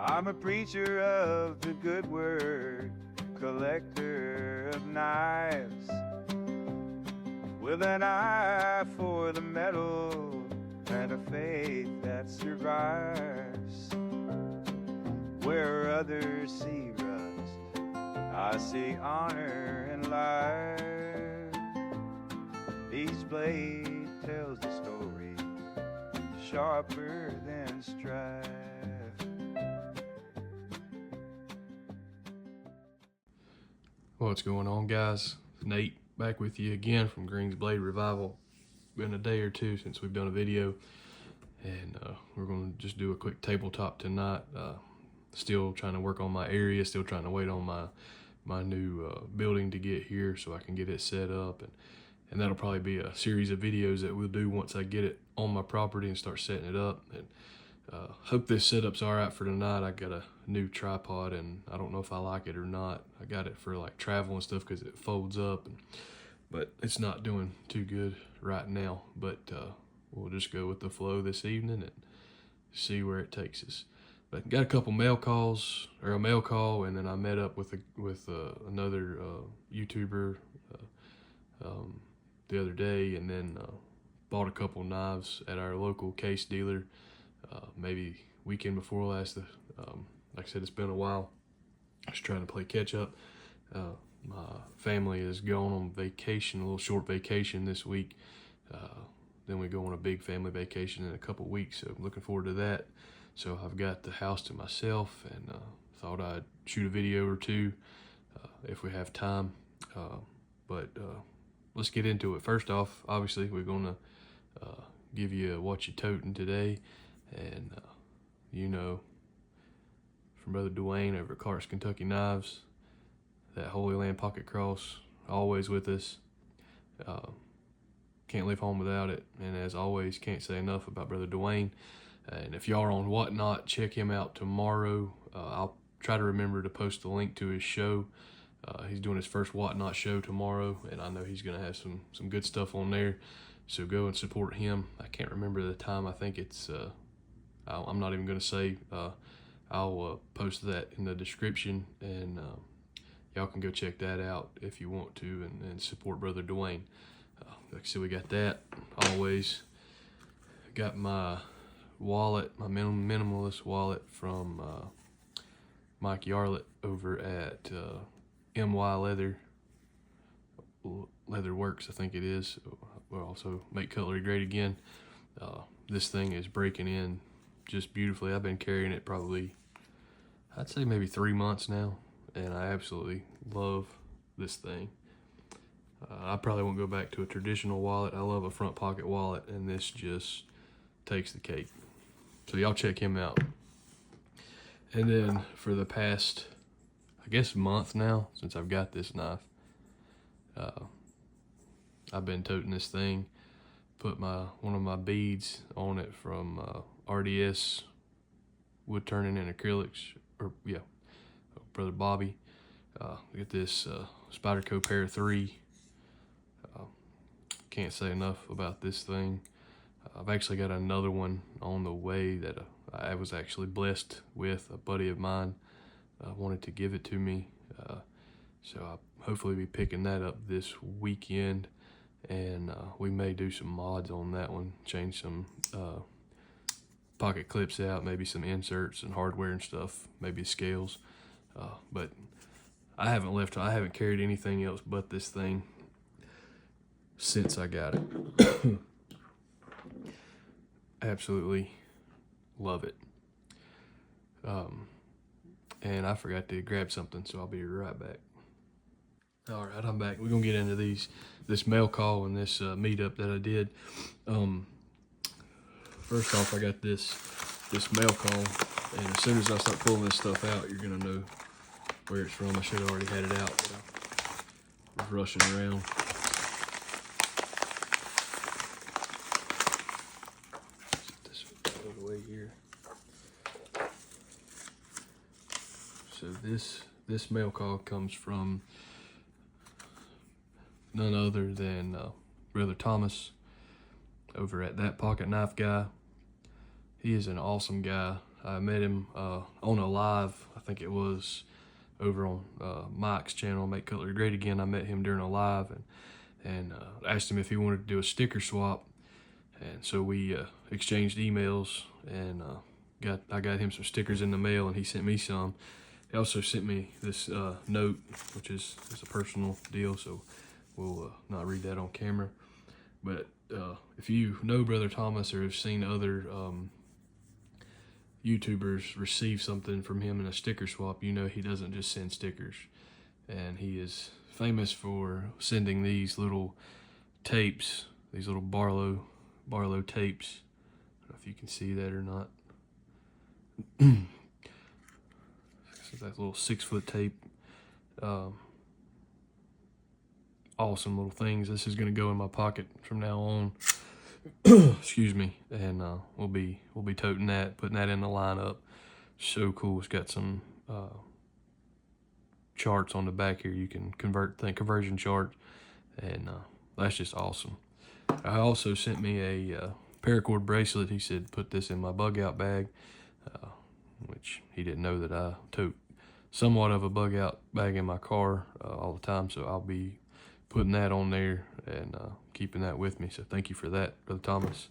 I'm a preacher of the good word, collector of knives, with an eye for the metal and a faith that survives. Where others see rust, I see honor and life. Each blade tells the story, sharper than strife. What's going on, guys? Nate back with you again from Green's Blade Revival. Been a day or two since we've done a video, and we're going to just do a quick tabletop tonight. Still trying to work on my area, still trying to wait on my new building to get here so I can get it set up, and that'll probably be a series of videos that we'll do once I get it on my property and start setting it up. And hope this setup's all right for tonight. I got a new tripod, and I don't know if I like it or not. I got it for like travel and stuff because it folds up, but it's not doing too good right now. But we'll just go with the flow this evening and see where it takes us. But got a couple mail calls, or a mail call, and then I met up with another YouTuber the other day, and then bought a couple knives at our local case dealer. Maybe weekend before last. Like I said, it's been a while. I was trying to play catch up. My family is going on vacation, a little short vacation this week. Then we go on a big family vacation in a couple weeks, so I'm looking forward to that. So I've got the house to myself, and thought I'd shoot a video or two if we have time. But let's get into it. First off, obviously, we're gonna give you what you toting today. And from Brother Dwayne over at Clark's Kentucky Knives, that Holy Land Pocket Cross, always with us. Can't leave home without it. And as always, can't say enough about Brother Dwayne. And if y'all are on Whatnot, check him out tomorrow. I'll try to remember to post the link to his show. He's doing his first Whatnot show tomorrow, and I know he's going to have some good stuff on there. So go and support him. I can't remember the time. I think it's... I'm not even going to say. I'll post that in the description, and y'all can go check that out if you want to, and support Brother Dwayne. Like I said, we got that. Always got my wallet, my minimalist wallet from Mike Yarlett over at MY Leather Works, I think it is. We'll also make cutlery great again. This thing is breaking in just beautifully. I've been carrying it probably, I'd say maybe 3 months now, and I absolutely love this thing. I probably won't go back to a traditional wallet. I love a front pocket wallet, and this just takes the cake. So y'all check him out. And then for the past, I guess, month now, since I've got this knife, I've been toting this thing. Put one of my beads on it from RDS Wood Turning and Acrylics, Brother Bobby. Get this Spyderco Pair 3. Can't say enough about this thing. I've actually got another one on the way that I was actually blessed with. A buddy of mine wanted to give it to me, so I'll hopefully be picking that up this weekend, and we may do some mods on that one, change some pocket clips out, maybe some inserts and hardware and stuff, maybe scales, but I haven't carried anything else but this thing since I got it. Absolutely love it. And I forgot to grab something, so I'll be right back. All right, I'm back. We're gonna get into this mail call and this meetup that I did. First off, I got this mail call, and as soon as I start pulling this stuff out, you're gonna know where it's from. I should have already had it out, but I was rushing around. Set this out of the way here. So this mail call comes from none other than Brother Thomas over at That Pocket Knife Guy. He is an awesome guy. I met him on a live, I think it was over on Mike's channel, Make Cutlery Great Again. I met him during a live and asked him if he wanted to do a sticker swap. And so we exchanged emails, and I got him some stickers in the mail, and he sent me some. He also sent me this note, which is a personal deal, so we'll not read that on camera. But if you know Brother Thomas or have seen other YouTubers receive something from him in a sticker swap, you know he doesn't just send stickers. And he is famous for sending these little tapes, these little Barlow tapes. I don't know if you can see that or not. So that little 6-foot tape. Awesome little things. This is going to go in my pocket from now on. Excuse me. And we'll be toting that, putting that in the lineup. So cool. It's got some charts on the back here. You can conversion chart, and that's just awesome. I also sent me a paracord bracelet. He said put this in my bug out bag, which he didn't know that I tote somewhat of a bug out bag in my car all the time, so I'll be putting that on there and keeping that with me. So thank you for that, Brother Thomas.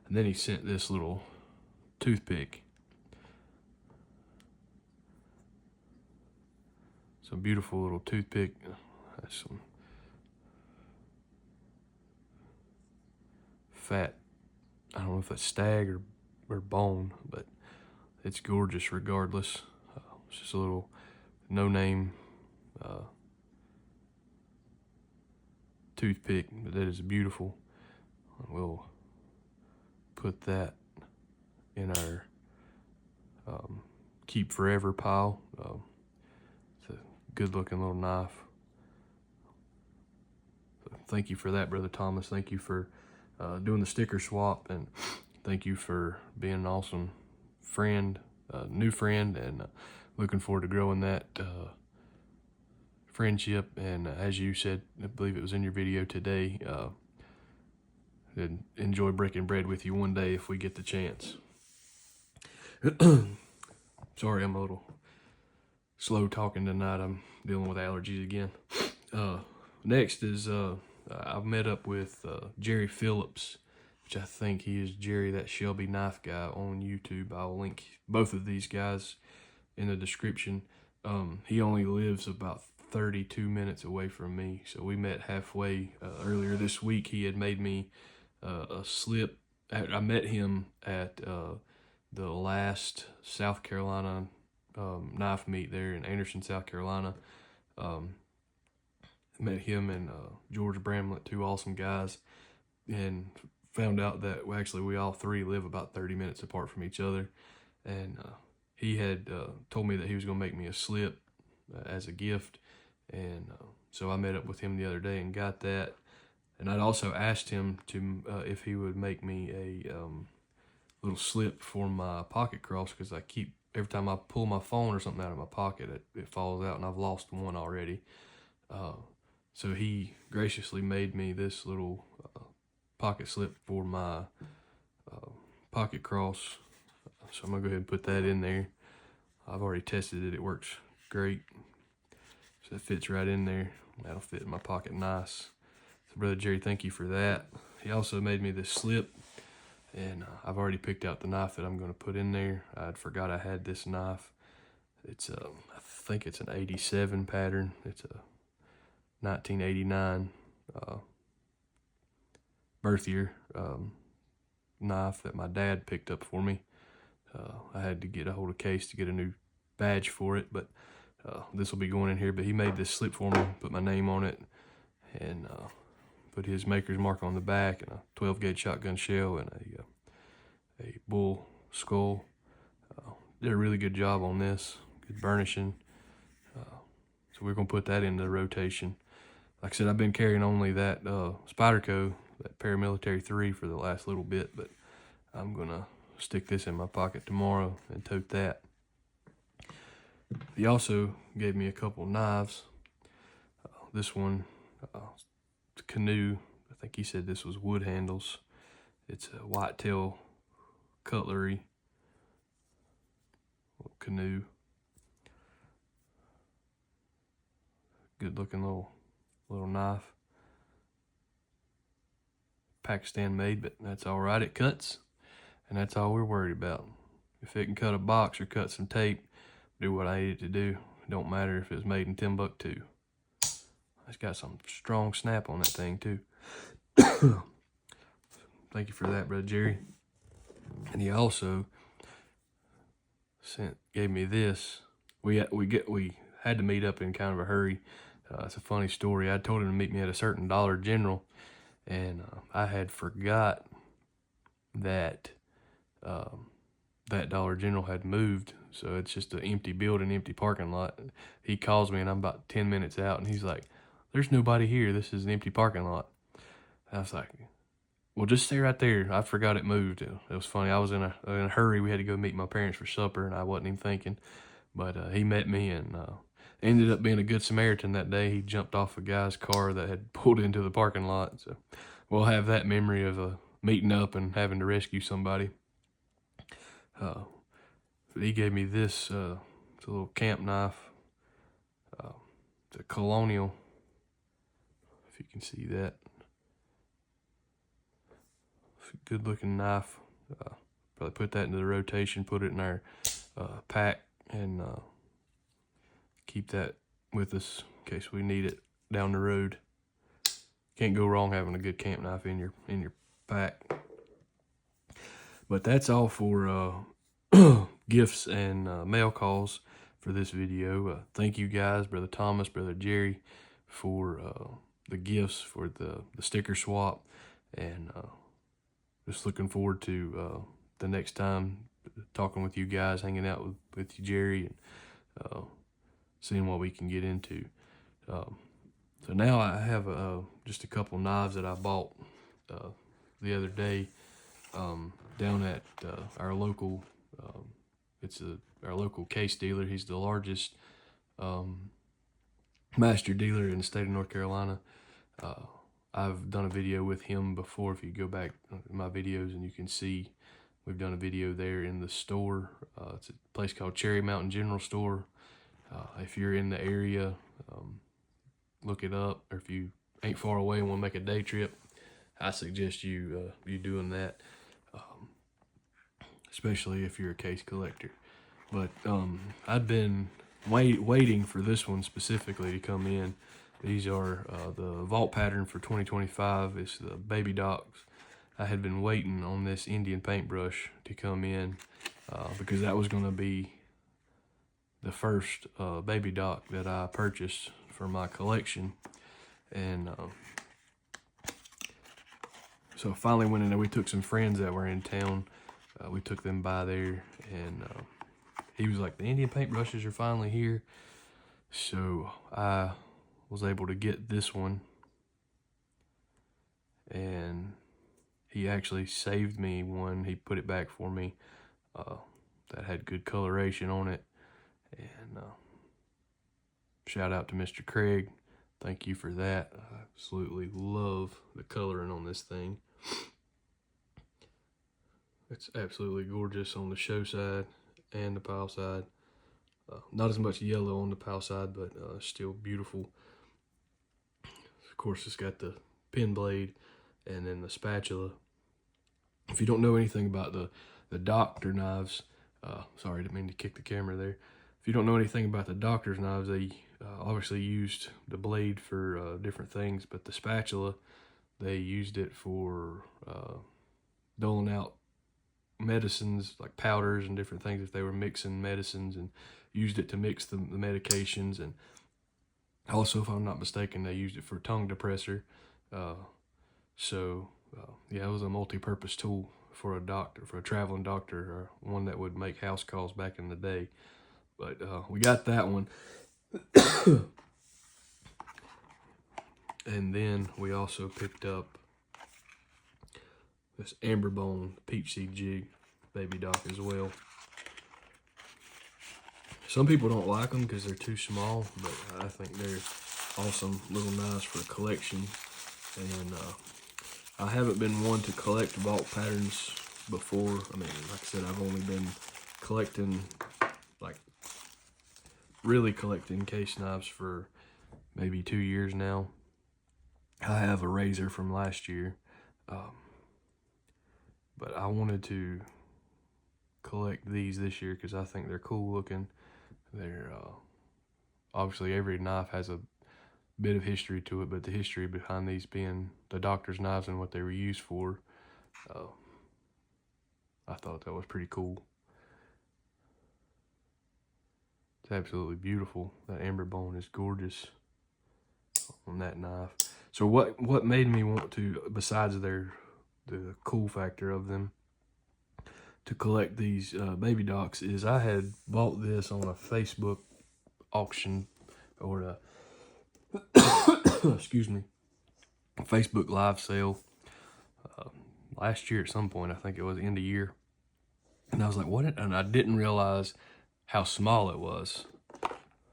And then he sent this little toothpick. Some beautiful little toothpick. That's some fat, I don't know if that's stag or bone, but it's gorgeous regardless. It's just a little no-name toothpick, but that is beautiful. We'll put that in our keep forever pile. It's a good looking little knife. So thank you for that, Brother Thomas. Thank you for doing the sticker swap, and thank you for being an awesome friend, new friend, and looking forward to growing that friendship. And as you said, I believe it was in your video today, and enjoy breaking bread with you one day if we get the chance. Sorry, I'm a little slow talking tonight. I'm dealing with allergies again. Next is I've met up with Jerry Phillips, which I think he is Jerry, that Shelby Knife Guy, on YouTube. I'll link both of these guys in the description. He only lives about 32 minutes away from me, so we met halfway. Earlier this week, he had made me a slip. I met him at the last South Carolina knife meet there in Anderson, South Carolina. Met him and George Bramlett, two awesome guys, and found out that actually we all three live about 30 minutes apart from each other. And he had told me that he was going to make me a slip as a gift, and so I met up with him the other day and got that. And I'd also asked him to if he would make me a little slip for my pocket cross, because I keep, every time I pull my phone or something out of my pocket, it falls out, and I've lost one already. So he graciously made me this little pocket slip for my pocket cross. So I'm going to go ahead and put that in there. I've already tested it. It works great. So it fits right in there. That'll fit in my pocket nice. So Brother Jerry, thank you for that. He also made me this slip, and I've already picked out the knife that I'm going to put in there. I forgot I had this knife. It's I think it's an 87 pattern. It's a 1989 birth year knife that my dad picked up for me. I had to get a hold of Case to get a new badge for it, but this will be going in here. But he made this slip for me, put my name on it, and put his maker's mark on the back, and a 12-gauge shotgun shell, and a bull skull. Did a really good job on this, good burnishing. So we're going to put that into rotation. Like I said, I've been carrying only that Spyderco, that Paramilitary 3, for the last little bit, but I'm going to stick this in my pocket tomorrow and tote that. He also gave me a couple knives. This one, Canoe, I think he said this was wood handles. It's a whitetail cutlery. Little canoe. Good looking little knife. Pakistan made, but that's all right. It cuts, and that's all we're worried about. If it can cut a box or cut some tape, do what I need it to do. It don't matter if it's made in Timbuktu. It's got some strong snap on that thing too. Thank you for that, Brother Jerry. And he also gave me this. We had to meet up in kind of a hurry. It's a funny story. I told him to meet me at a certain Dollar General, and I had forgot that that Dollar General had moved, so it's just an empty building, empty parking lot. He calls me, and I'm about 10 minutes out, and he's like, "There's nobody here. This is an empty parking lot." And I was like, "Well, just stay right there. I forgot it moved." It was funny. I was in a hurry. We had to go meet my parents for supper, and I wasn't even thinking. But he met me and ended up being a good Samaritan that day. He jumped off a guy's car that had pulled into the parking lot. So we'll have that memory of meeting up and having to rescue somebody. He gave me this. It's a little camp knife. It's a Colonial. If you can see that. It's a good looking knife. Probably put that into the rotation, put it in our pack, and keep that with us in case we need it down the road. Can't go wrong having a good camp knife in your pack. But that's all for gifts and mail calls for this video. Thank you guys, Brother Thomas, Brother Jerry, for the gifts, for the sticker swap, and just looking forward to the next time talking with you guys, hanging out with you, Jerry, and seeing what we can get into. So now I have just a couple knives that I bought the other day down at our local. It's our local case dealer. He's the largest master dealer in the state of North Carolina. I've done a video with him before. If you go back in my videos, and you can see we've done a video there in the store. It's a place called Cherry Mountain General Store. If you're in the area, look it up. Or if you ain't far away and want to make a day trip, I suggest you doing that. Especially if you're a case collector. But I've been waiting for this one specifically to come in. These are the vault pattern for 2025. It's the Baby Docs. I had been waiting on this Indian paintbrush to come in because that was going to be the first Baby Doc that I purchased for my collection. And so I finally went in there. We took some friends that were in town. We took them by there, and he was like, "The Indian paintbrushes are finally here." So I was able to get this one, and he actually saved me one. He put it back for me that had good coloration on it. And shout out to Mr. Craig. Thank you for that. I absolutely love the coloring on this thing. It's absolutely gorgeous on the show side and the pile side. Not as much yellow on the pile side, but still beautiful. Of course, it's got the pen blade and then the spatula. If you don't know anything about the doctor knives, sorry, I didn't mean to kick the camera there. If you don't know anything about the doctor's knives, they obviously used the blade for different things, but the spatula, they used it for doling out medicines like powders and different things if they were mixing medicines, and used it to mix the medications. And also, if I'm not mistaken, they used it for tongue depressor. Yeah, it was a multi-purpose tool for a doctor, for a traveling doctor, or one that would make house calls back in the day. But we got that one. And then we also picked up this Amber Bone Peach Seed Jig Baby Doc as well. Some people don't like them because they're too small, but I think they're awesome little knives for a collection. And I haven't been one to collect vault patterns before. I mean, like I said, I've only been collecting, like, really collecting case knives for maybe 2 years now. I have a razor from last year, but I wanted to collect these this year because I think they're cool looking. They're obviously every knife has a bit of history to it, but the history behind these being the doctor's knives and what they were used for, I thought that was pretty cool. It's absolutely beautiful. That amber bone is gorgeous on that knife. So what made me want to, besides the cool factor of them, to collect these baby docs, is I had bought this on a Facebook auction, or a excuse me, a Facebook live sale last year at some point. I think it was end of year, and I was like, what? And I didn't realize how small it was.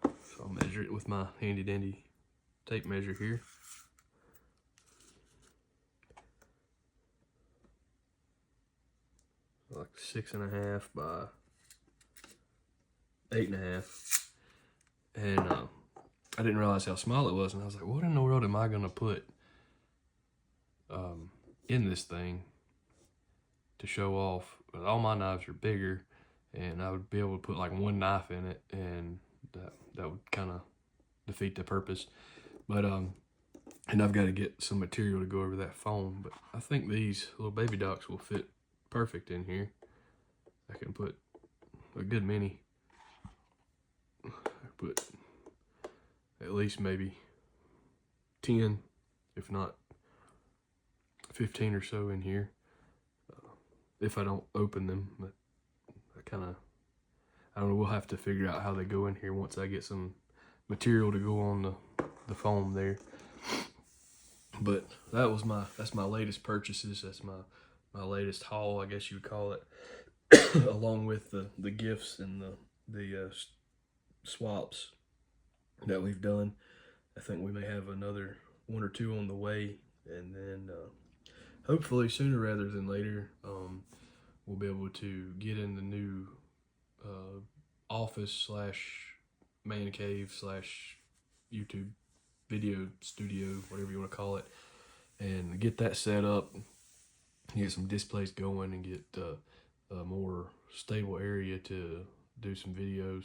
So I'll measure it with my handy dandy tape measure here. Like 6.5 by 8.5, and I didn't realize how small it was, and I was like, what in the world am I gonna put in this thing to show off? But all my knives are bigger, and I would be able to put like one knife in it, and that would kind of defeat the purpose. But and I've got to get some material to go over that foam, but I think these little baby docs will fit perfect in here. I can put a good many. Put at least maybe 10, if not 15 or so in here, if I don't open them. But I don't know, we'll have to figure out how they go in here once I get some material to go on the foam there. But that's my latest purchases. That's my latest haul, I guess you would call it, along with the gifts and the swaps that we've done. I think we may have another 1 or 2 on the way, and then hopefully sooner rather than later, we'll be able to get in the new office / man cave / YouTube video studio, whatever you want to call it, and get that set up, get some displays going, and get a more stable area to do some videos.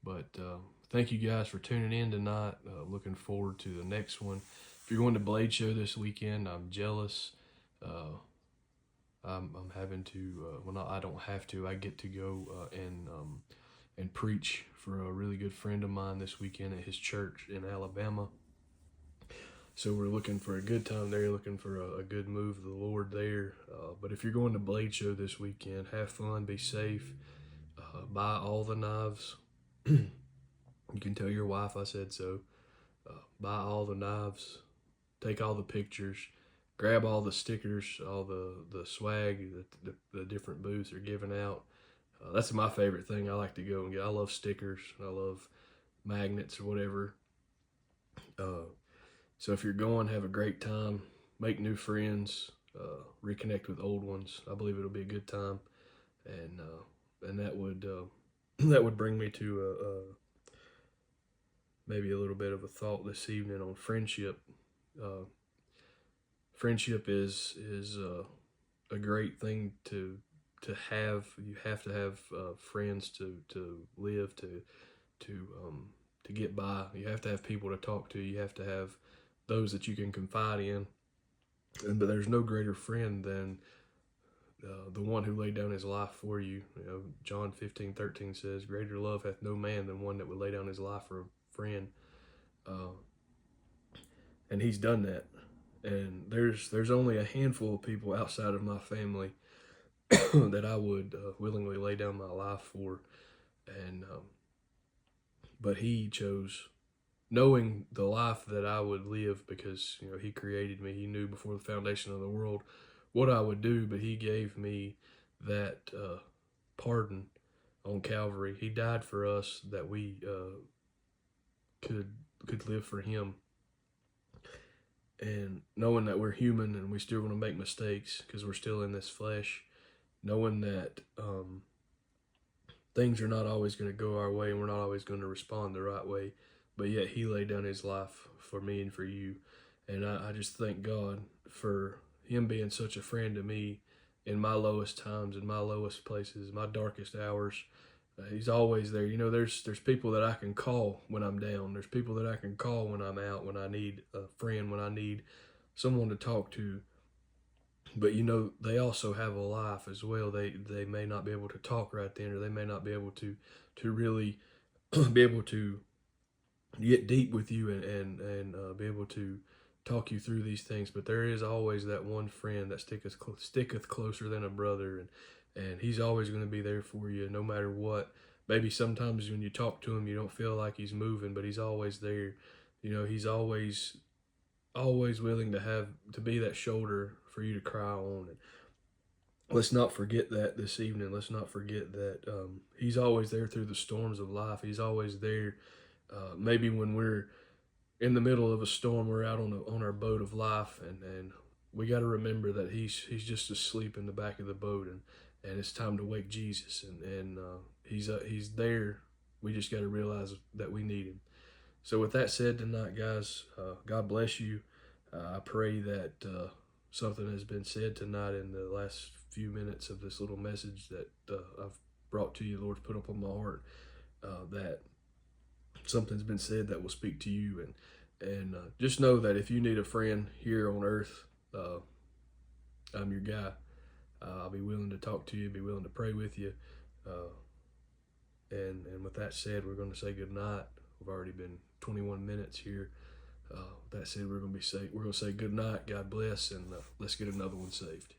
But thank you guys for tuning in tonight. Looking forward to the next one. If you're going to Blade Show this weekend, I'm jealous. I'm having to, well, no, I don't have to. I get to go and preach for a really good friend of mine this weekend at his church in Alabama. So we're looking for a good time there, looking for a good move of the Lord there. But if you're going to Blade Show this weekend, have fun, be safe, buy all the knives. You can tell your wife I said so. Buy all the knives, take all the pictures, grab all the stickers, all the swag that the different booths are giving out. That's my favorite thing. I like to go and get. I love stickers. I love magnets or whatever. So if you're going, have a great time, make new friends, reconnect with old ones. I believe it'll be a good time, and that would bring me to maybe a little bit of a thought this evening on friendship. Friendship is a great thing to have. You have to have friends to live, to get by. You have to have people to talk to. You have to have those that you can confide in. But there's no greater friend than the one who laid down his life for you. John 15:13 says, "Greater love hath no man than one that would lay down his life for a friend." And he's done that. And there's only a handful of people outside of my family that I would willingly lay down my life for. And but he chose, knowing the life that I would live, because he created me. He knew before the foundation of the world what I would do, but he gave me that pardon on Calvary. He died for us that we could live for him. And knowing that we're human and we still want to make mistakes because we're still in this flesh, knowing that things are not always going to go our way and we're not always going to respond the right way, but yet he laid down his life for me and for you. And I just thank God for him being such a friend to me in my lowest times, in my lowest places, my darkest hours. He's always there. You know, there's people that I can call when I'm down. There's people that I can call when I'm out, when I need a friend, when I need someone to talk to. But you know, they also have a life as well. They may not be able to talk right then, or they may not be able to really be able to get deep with you and be able to talk you through these things. But there is always that one friend that sticketh closer than a brother, and he's always going to be there for you no matter what. Maybe sometimes when you talk to him, you don't feel like he's moving, but he's always there. You know, he's always willing to be that shoulder for you to cry on. And let's not forget that this evening. Let's not forget that he's always there through the storms of life. He's always there. Maybe when we're in the middle of a storm, we're out on our boat of life, and we got to remember that he's just asleep in the back of the boat, and it's time to wake Jesus, and he's there. We just got to realize that we need him. So with that said tonight, guys, God bless you. I pray that something has been said tonight in the last few minutes of this little message that I've brought to you. The Lord's put up on my heart, that something's been said that will speak to you. And just know that if you need a friend here on earth, I'm your guy. I'll be willing to talk to you, be willing to pray with you. And with that said, we're going to say good night. We've already been 21 minutes here. That said, we're going to say good night, God bless, and let's get another one saved.